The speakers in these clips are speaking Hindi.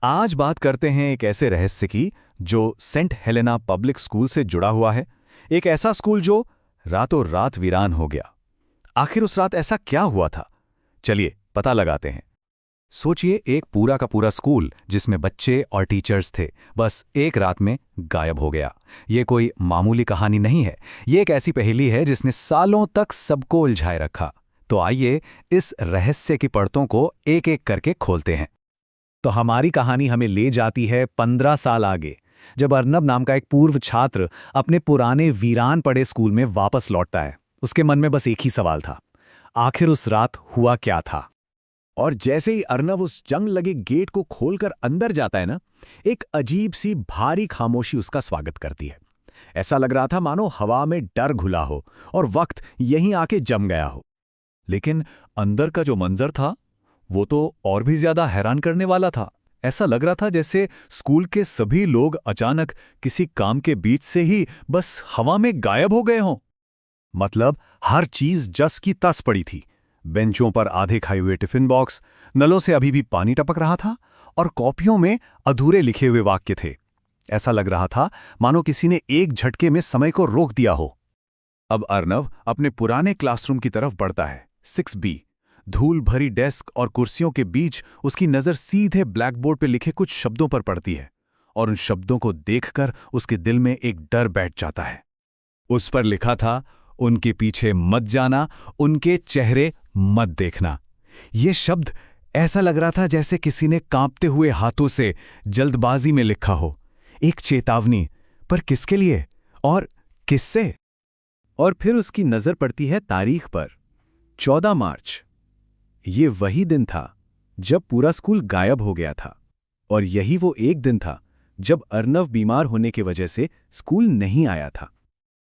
आज बात करते हैं एक ऐसे रहस्य की जो सेंट हेलेना पब्लिक स्कूल से जुड़ा हुआ है। एक ऐसा स्कूल जो रातों रात वीरान हो गया। आखिर उस रात ऐसा क्या हुआ था? चलिए पता लगाते हैं। सोचिए, एक पूरा का पूरा स्कूल जिसमें बच्चे और टीचर्स थे, बस एक रात में गायब हो गया। ये कोई मामूली कहानी नहीं है। ये एक ऐसी पहेली है जिसने सालों तक सबको उलझाए रखा। तो आइए इस रहस्य की परतों को एक एक करके खोलते हैं। तो हमारी कहानी हमें ले जाती है 15 साल आगे, जब अर्नब नाम का एक पूर्व छात्र अपने पुराने वीरान पड़े स्कूल में वापस लौटता है। उसके मन में बस एक ही सवाल था, आखिर उस रात हुआ क्या था? और जैसे ही अर्नब उस जंग लगे गेट को खोलकर अंदर जाता है ना, एक अजीब सी भारी खामोशी उसका स्वागत करती है। ऐसा लग रहा था मानो हवा में डर घुला हो और वक्त यहीं आके जम गया हो। लेकिन अंदर का जो मंजर था वो तो और भी ज्यादा हैरान करने वाला था। ऐसा लग रहा था जैसे स्कूल के सभी लोग अचानक किसी काम के बीच से ही बस हवा में गायब हो गए हों। मतलब हर चीज जस की तस पड़ी थी। बेंचों पर आधे खाए हुए टिफिन बॉक्स, नलों से अभी भी पानी टपक रहा था और कॉपियों में अधूरे लिखे हुए वाक्य थे। ऐसा लग रहा था मानो किसी ने एक झटके में समय को रोक दिया हो। अब अर्नव अपने पुराने क्लासरूम की तरफ बढ़ता है, 6B। धूल भरी डेस्क और कुर्सियों के बीच उसकी नज़र सीधे ब्लैकबोर्ड पर लिखे कुछ शब्दों पर पड़ती है और उन शब्दों को देखकर उसके दिल में एक डर बैठ जाता है। उस पर लिखा था, उनके पीछे मत जाना, उनके चेहरे मत देखना। ये शब्द ऐसा लग रहा था जैसे किसी ने कांपते हुए हाथों से जल्दबाजी में लिखा हो। एक चेतावनी, पर किसके लिए और किससे? और फिर उसकी नज़र पड़ती है तारीख पर, 14 मार्च। ये वही दिन था जब पूरा स्कूल गायब हो गया था। और यही वो एक दिन था जब अर्नव बीमार होने की वजह से स्कूल नहीं आया था।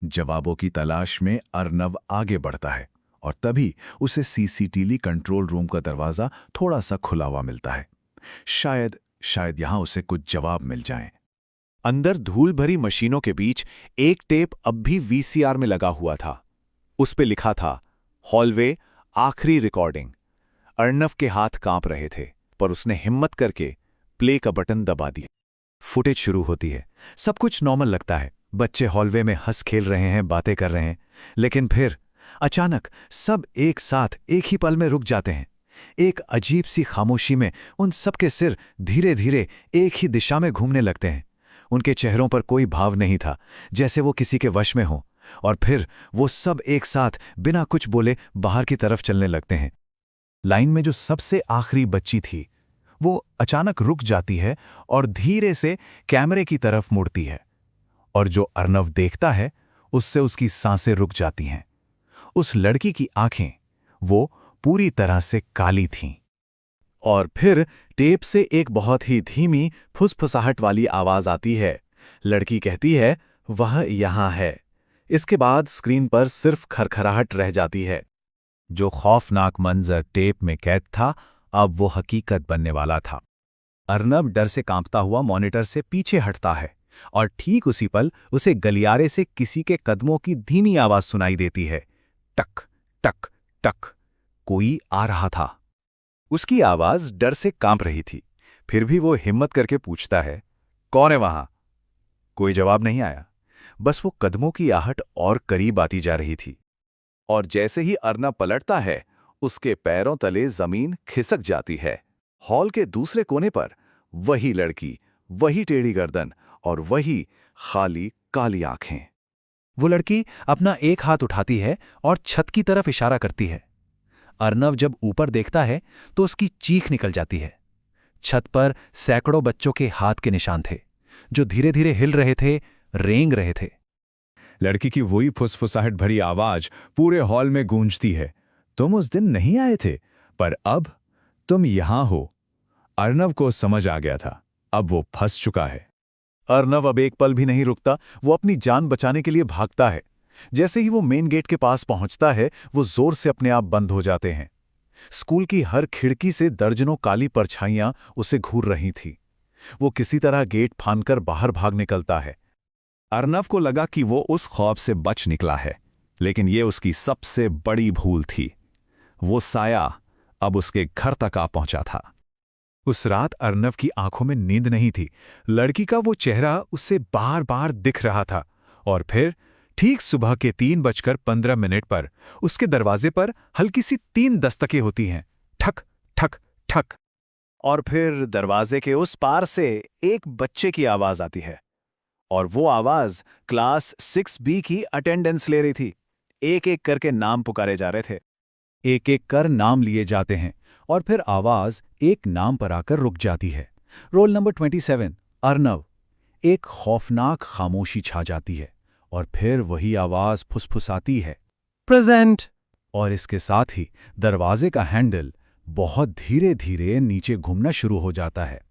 जवाबों की तलाश में अर्नव आगे बढ़ता है और तभी उसे सीसीटीवी कंट्रोल रूम का दरवाजा थोड़ा सा खुला हुआ मिलता है। शायद यहां उसे कुछ जवाब मिल जाएं। अंदर धूल भरी मशीनों के बीच एक टेप अब भी वीसीआर में लगा हुआ था। उस पे लिखा था, हॉलवे आखिरी रिकॉर्डिंग। अर्नव के हाथ कांप रहे थे, पर उसने हिम्मत करके प्ले का बटन दबा दिया। फुटेज शुरू होती है। सब कुछ नॉर्मल लगता है। बच्चे हॉलवे में हंस खेल रहे हैं, बातें कर रहे हैं। लेकिन फिर अचानक सब एक साथ एक ही पल में रुक जाते हैं। एक अजीब सी खामोशी में उन सबके सिर धीरे धीरे एक ही दिशा में घूमने लगते हैं। उनके चेहरों पर कोई भाव नहीं था, जैसे वो किसी के वश में हो। और फिर वो सब एक साथ बिना कुछ बोले बाहर की तरफ चलने लगते हैं। लाइन में जो सबसे आखिरी बच्ची थी वो अचानक रुक जाती है और धीरे से कैमरे की तरफ मुड़ती है। और जो अर्नव देखता है उससे उसकी सांसें रुक जाती हैं। उस लड़की की आंखें वो पूरी तरह से काली थीं। और फिर टेप से एक बहुत ही धीमी फुसफुसाहट वाली आवाज आती है। लड़की कहती है, वह यहां है। इसके बाद स्क्रीन पर सिर्फ खरखराहट रह जाती है। जो खौफनाक मंजर टेप में कैद था, अब वो हकीकत बनने वाला था। अर्नब डर से कांपता हुआ मॉनिटर से पीछे हटता है और ठीक उसी पल उसे गलियारे से किसी के कदमों की धीमी आवाज सुनाई देती है। टक टक टक। कोई आ रहा था। उसकी आवाज डर से कांप रही थी। फिर भी वो हिम्मत करके पूछता है, कौन है वहां? कोई जवाब नहीं आया। बस वो कदमों की आहट और करीब आती जा रही थी। और जैसे ही अर्नब पलटता है, उसके पैरों तले जमीन खिसक जाती है। हॉल के दूसरे कोने पर वही लड़की, वही टेढ़ी गर्दन और वही खाली काली आंखें। वो लड़की अपना एक हाथ उठाती है और छत की तरफ इशारा करती है। अर्नव जब ऊपर देखता है तो उसकी चीख निकल जाती है। छत पर सैकड़ों बच्चों के हाथ के निशान थे, जो धीरे धीरे हिल रहे थे, रेंग रहे थे। लड़की की वही फुसफुसाहट भरी आवाज पूरे हॉल में गूंजती है, तुम उस दिन नहीं आए थे, पर अब तुम यहां हो। अर्नव को समझ आ गया था, अब वो फंस चुका है। अर्नव अब एक पल भी नहीं रुकता। वो अपनी जान बचाने के लिए भागता है। जैसे ही वो मेन गेट के पास पहुंचता है, वो जोर से अपने आप बंद हो जाते हैं। स्कूल की हर खिड़की से दर्जनों काली परछाइयां उसे घूर रही थी। वो किसी तरह गेट फांदकर बाहर भाग निकलता है। अर्नव को लगा कि वो उस खौफ से बच निकला है, लेकिन ये उसकी सबसे बड़ी भूल थी। वो साया अब उसके घर तक आ पहुंचा था। उस रात अर्नव की आंखों में नींद नहीं थी। लड़की का वो चेहरा उससे बार बार दिख रहा था। और फिर ठीक सुबह के 3:15 पर उसके दरवाजे पर हल्की सी 3 दस्तकें होती हैं। ठक ठक ठक। और फिर दरवाजे के उस पार से एक बच्चे की आवाज आती है। और वो आवाज क्लास 6B की अटेंडेंस ले रही थी। एक एक करके नाम पुकारे जा रहे थे। एक एक कर नाम लिए जाते हैं और फिर आवाज एक नाम पर आकर रुक जाती है। Roll number 27, Arnav. एक खौफनाक खामोशी छा जाती है और फिर वही आवाज फुसफुसाती है, प्रेजेंट। और इसके साथ ही दरवाजे का हैंडल बहुत धीरे धीरे नीचे घूमना शुरू हो जाता है।